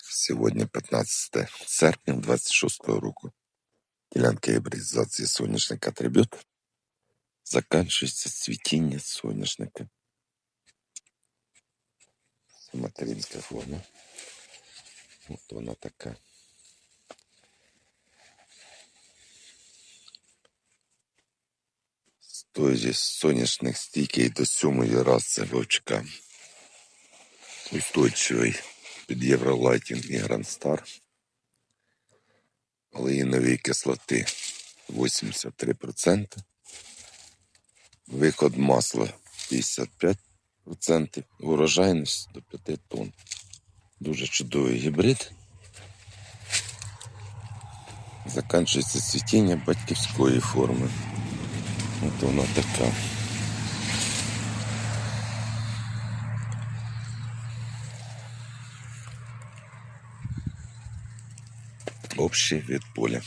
Сьогодні 15 серпня 26 року. Ділянка гібридизації соняшника Трибют. Закінчується цвітіння соняшника. Це материнська форма. От вона така. Той же соняшник стійкий до 7-ї раси вовчка. Устойчивий під Євролайтінг і Грандстар. Олеїнової кислоти 83%. Виход масла 55%. Урожайність до 5 тонн. Дуже чудовий гібрид. Закінчується цвітіння батьківської форми. От вона така. Общий від поля.